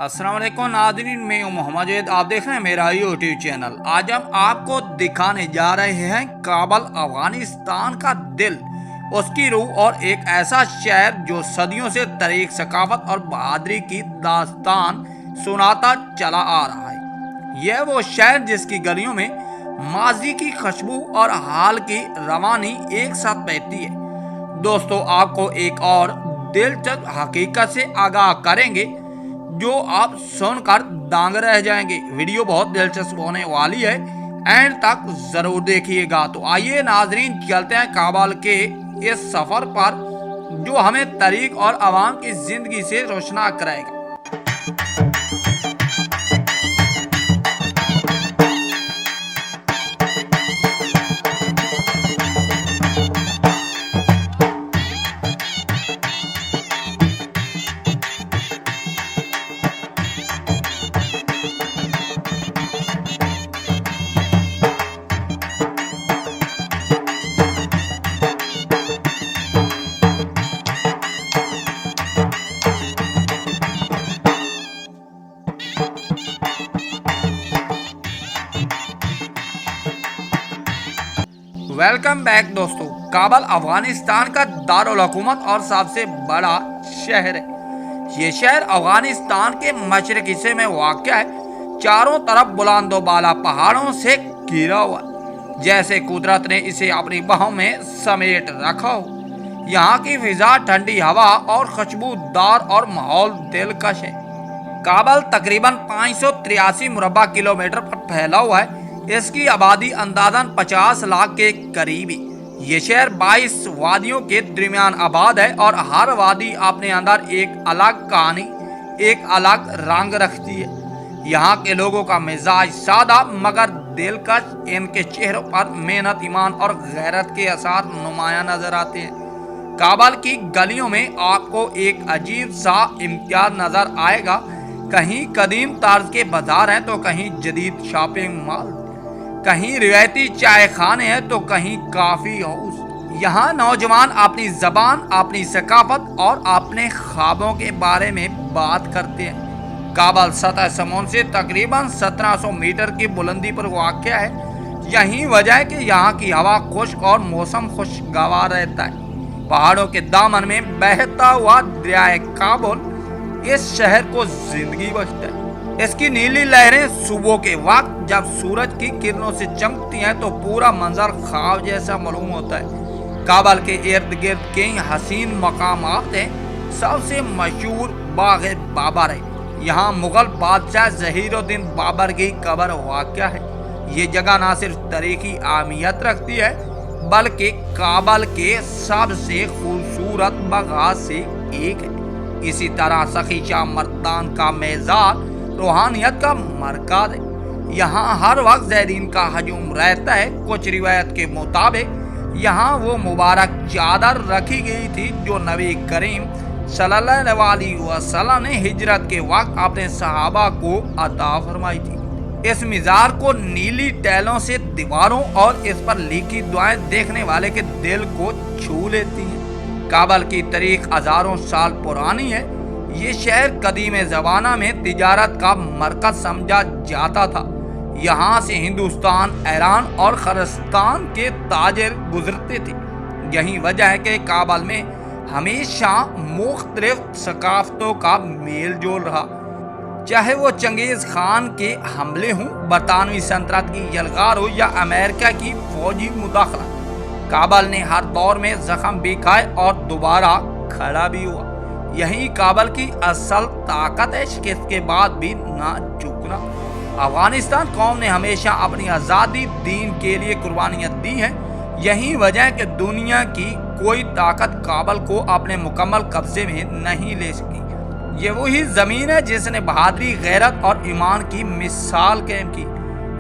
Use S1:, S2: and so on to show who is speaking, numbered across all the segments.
S1: अस्सलाम वालेकुम नाज़रीन, मैं हूं मोहम्मद जैद। आप देख रहे हैं मेरा यूट्यूब चैनल। आज हम आपको दिखाने जा रहे हैं काबल, अफगानिस्तान का दिल, उसकी रूह और एक ऐसा शहर जो सदियों से तारीख, सकाफत और बहादुरी की दास्तान सुनाता चला आ रहा है। यह वो शहर जिसकी गलियों में माजी की खुशबू और हाल की रवानी एक साथ बहती है। दोस्तों, आपको एक और दिलचस्प हकीकत से आगाह करेंगे जो आप सुनकर दंग रह जाएंगे। वीडियो बहुत दिलचस्प होने वाली है, एंड तक जरूर देखिएगा। तो आइए नाजरीन, चलते हैं काबल के इस सफर पर जो हमें तारीख और आवाम की जिंदगी से रोशना कराएगा। वेलकम बैक दोस्तों। काबल अफगानिस्तान का दारुल हुकूमत और सबसे बड़ा शहर है। ये शहर अफगानिस्तान के मशरक़ी हिस्से में वाक़या है। चारों तरफ बुलंदो बाला पहाड़ों से घिरा हुआ, जैसे कुदरत ने इसे अपनी बाहों में समेट रखा हो। यहाँ की फिजा ठंडी हवा और खुशबूदार और माहौल दिलकश है। काबल तकरीबन 583 मुरबा किलोमीटर पर फैला हुआ है। इसकी आबादी अंदाजन 50 लाख के करीब है। ये शहर 22 वादियों के दरमियान आबाद है और हर वादी अपने अंदर एक अलग कहानी, एक अलग रंग रखती है। यहाँ के लोगों का मिजाज सादा मगर दिलकश, इनके चेहरों पर मेहनत, ईमान और गैरत के असर नुमाया नजर आते हैं। काबल की गलियों में आपको एक अजीब सा इम्तियाज नजर आएगा। कहीं कदीम तर्ज के बाजार हैं तो कहीं जदीद शॉपिंग मॉल, कहीं रिवायती चाय खाने हैं तो कहीं कॉफी हाउस। यहाँ नौजवान अपनी जबान, अपनी सकाफत और अपने ख्वाबों के बारे में बात करते हैं। काबल सतह समुद्र से तकरीबन 1700 मीटर की बुलंदी पर वाक़या है। यही वजह है कि यहाँ की हवा खुश्क और मौसम खुशगवार रहता है। पहाड़ों के दामन में बहता हुआ दरियाए काबुल इस शहर को जिंदगी बख्शता है। इसकी नीली लहरें सुबह के वक्त जब सूरज की किरणों से चमकती हैं तो पूरा मंजर ख्वाब जैसा मालूम होता है। काबल के इर्द गिर्द कई हसीन मकामात हैं। सबसे मशहूर बाग बाबर है। यहाँ मुगल बादशाह ज़हीरुद्दीन बाबर की कब्र वाक़या है। ये जगह न सिर्फ तारीखी अहमियत रखती है बल्कि काबल के सबसे खूबसूरत बागात से एक है। इसी तरह सखी शाह मर्दान का मेज़ार रूहानियत का मरकज है। यहाँ हर वक्त ज़ायरीन का हजूम रहता है। कुछ रिवायत के मुताबिक यहाँ वो मुबारक चादर रखी गई थी जो नबी करीम सल्लल्लाहु अलैहि वसल्लम ने हिजरत के वक्त अपने सहाबा को अता फरमाई थी। इस मिज़ार को नीली टैलों से दीवारों और इस पर लिखी दुआएं देखने वाले के दिल को छू लेती हैं। काबल की तारीख हजारों साल पुरानी है। ये शहर कदीम ज़माना में तिजारत का मरकज समझा जाता था। यहाँ से हिंदुस्तान, ईरान और खलिस्तान के ताजिर गुजरते थे। यही वजह है कि काबल में हमेशा मुख्तलिफ सकाफतों का मेल जोल रहा, चाहे वो चंगेज़ खान के हमले हों, बरतानवी सल्तनत की यलगार हो या अमेरिका की फौजी मुदाखलत। काबल ने हर दौर में जख्म भी खाए और दोबारा खड़ा भी हुआ। यही काबल की असल ताकत है, शिकस्त के बाद भी ना झुकना। अफगानिस्तान कौम ने हमेशा अपनी आज़ादी, दीन के लिए कुर्बानियाँ दी हैं। यही वजह है कि दुनिया की कोई ताकत काबल को अपने मुकम्मल कब्जे में नहीं ले सकी। ये वही ज़मीन है जिसने बहादुरी, गैरत और ईमान की मिसाल कायम की।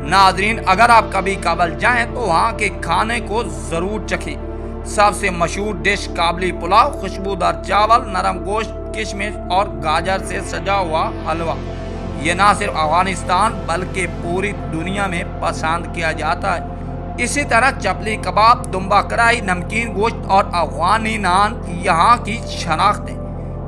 S1: नाजरीन, अगर आप कभी काबल जाएं तो वहाँ के खाने को ज़रूर चखें। सबसे मशहूर डिश काबली पुलाव, खुशबूदार चावल, नरम गोश्त, किशमिश और गाजर से सजा हुआ हलवा। ये ना सिर्फ अफगानिस्तान बल्कि पूरी दुनिया में पसंद किया जाता है। इसी तरह चपली कबाब, दुम्बा कढ़ाई, नमकीन गोश्त और अफगानी नान यहाँ की शनाख्त है।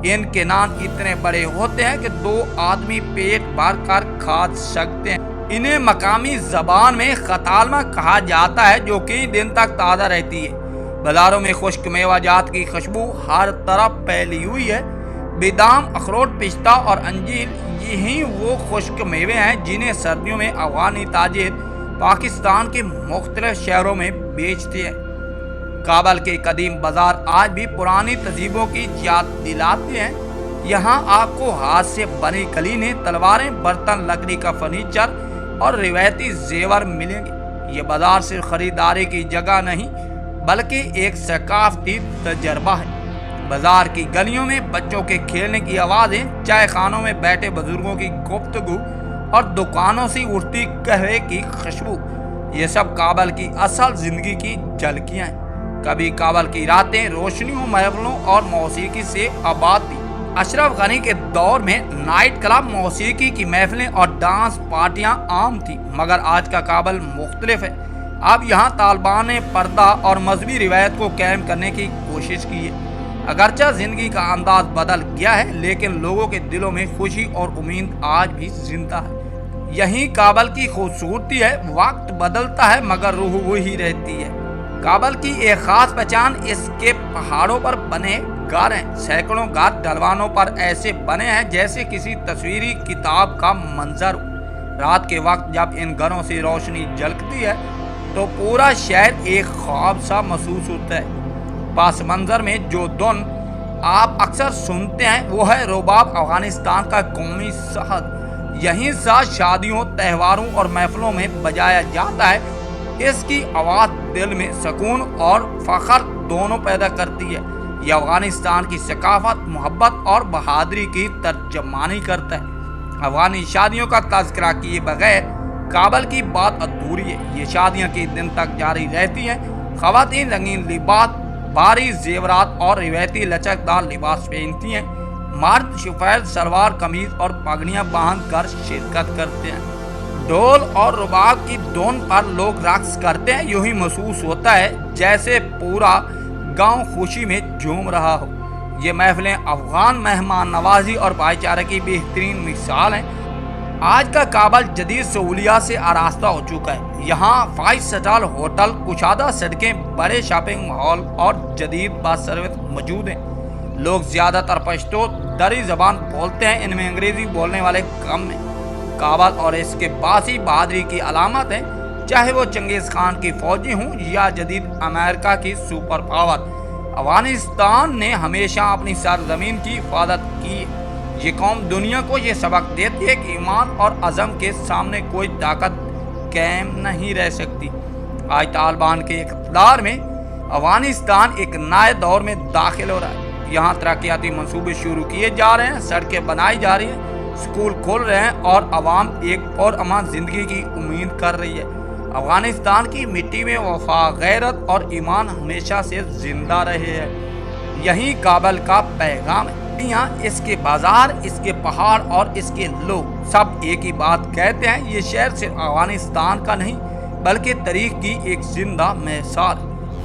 S1: इनके नान इतने बड़े होते हैं कि 2 आदमी पेट भर कर खा सकते हैं। इन्हें मकामी जबान में खतालमा कहा जाता है, जो कई दिन तक ताज़ा रहती है। बाजारों में खुश्क मेवा जात की खुशबू हर तरफ फैली हुई है। बादाम, अखरोट, पिस्ता और अंजीर यही वो खुश्क मेवे हैं जिन्हें सर्दियों में अफगानी ताजिर पाकिस्तान के मुख्तलिफ शहरों में बेचते हैं। काबल के कदीम बाजार आज भी पुरानी तहजीबों की याद दिलाते हैं। यहाँ आपको हाथ से बनी कलीनें, तलवारें, बर्तन, लकड़ी का फर्नीचर और रिवायती जेवर मिलेंगे। ये बाजार सिर्फ खरीदारी की जगह नहीं बल्कि एक सकाफती तजर्बा है। बाजार की गलियों में बच्चों के खेलने की आवाज़ें, चाय खानों में बैठे बुजुर्गों की गुफ्तगू और दुकानों से उठती कहवे की खुशबू, ये सब काबल की असल जिंदगी की झलकियाँ हैं। कभी काबल की रातें रोशनियों, महफलों और मौसीकी से आबाद थी। अशरफ गनी के दौर में नाइट क्लब, मौसीकी की महफिलें और डांस पार्टियां आम थी, मगर आज का काबल मुख्तलिफ है। अब यहाँ तालिबान ने पर्दा और मजहबी रिवायत को कायम करने की कोशिश की है। अगरचा जिंदगी का अंदाज बदल गया है, लेकिन लोगों के दिलों में खुशी और उम्मीद आज भी जिंदा है। यही काबल की खूबसूरती है। वक्त बदलता है मगर रूह वही रहती है। काबल की एक खास पहचान इसके पहाड़ों पर बने घर हैं। सैकड़ों घर ढलवानों पर ऐसे बने हैं जैसे किसी तस्वीरी किताब का मंजर हो। रात के वक्त जब इन घरों से रोशनी झलकती है तो पूरा शहर एक ख्वाब सा महसूस होता है। पास मंजर में जो धुन आप अक्सर सुनते हैं वो है रुबाब, अफगानिस्तान का कौमी साज। यहीं साज शादियों, त्योहारों और महफिलों में बजाया जाता है। इसकी आवाज़ दिल में सुकून और फख्र दोनों पैदा करती है। यह अफगानिस्तान की सकाफत, मोहब्बत और बहादुरी की तर्जमानी करता है। अफगानी शादियों का तज़किरा किए बगैर काबल की बात अधूरी है। ये शादियां कई दिन तक जारी रहती हैं। ख़वातीन रंगीन लिबास, भारी जेवरात और रिवायती लचकदार लिबास पहनती हैं। मर्द सफेद सलवार कमीज और पगड़ियाँ बांध कर शिरकत करते हैं। ढोल और रुबाब की धुन पर लोग रक्स करते हैं। यूं ही महसूस होता है जैसे पूरा गांव खुशी में झूम रहा हो। ये महफिलें अफगान मेहमान नवाजी और भाईचारे की बेहतरीन मिसाल हैं। आज का काबल जदीद सहूलियात से आरास्ता हो चुका है। यहाँ 5 स्टार होटल, कुशादा सड़कें, बड़े शॉपिंग मॉल और जदीद बस सर्विस मौजूद हैं। लोग ज़्यादातर पश्तो दरी ज़बान बोलते हैं, इनमें अंग्रेज़ी बोलने वाले कम हैं। काबल और इसके पास ही बहादुरी की अलामत है, चाहे वो चंगेज़ खान की फौजी हों या जदीद अमेरिका की सुपर पावर। अफगानिस्तान ने हमेशा अपनी सरजमीन की हिफाजत की। ये कौम दुनिया को ये सबक देती है कि ईमान और अज़म के सामने कोई ताकत कायम नहीं रह सकती। आज तालिबान के इक़्तिदार में अफगानिस्तान एक नए दौर में दाखिल हो रहा है। यहाँ तरक्याती मंसूबे शुरू किए जा रहे हैं, सड़कें बनाई जा रही हैं, स्कूल खोल रहे हैं और आवाम एक और अमान ज़िंदगी की उम्मीद कर रही है। अफगानिस्तान की मिट्टी में वफा, गैरत और ईमान हमेशा से जिंदा रहे हैं। यही काबल का पैगाम है। यहाँ इसके बाजार, इसके पहाड़ और इसके लोग सब एक ही बात कहते हैं, ये शहर सिर्फ अफगानिस्तान का नहीं बल्कि तारीख की एक जिंदा मिसाल।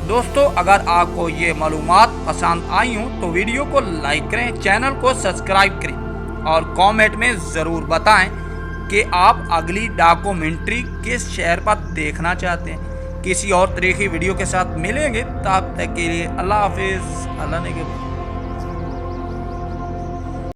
S1: दोस्तों, अगर आपको ये मालूमात पसंद आई हों तो वीडियो को लाइक करें, चैनल को सब्सक्राइब करें और कमेंट में ज़रूर बताएं कि आप अगली डॉक्यूमेंट्री किस शहर पर देखना चाहते हैं। किसी और तरह की वीडियो के साथ मिलेंगे, तब तक के लिए अल्लाह हाफिज़। अल्लाह ने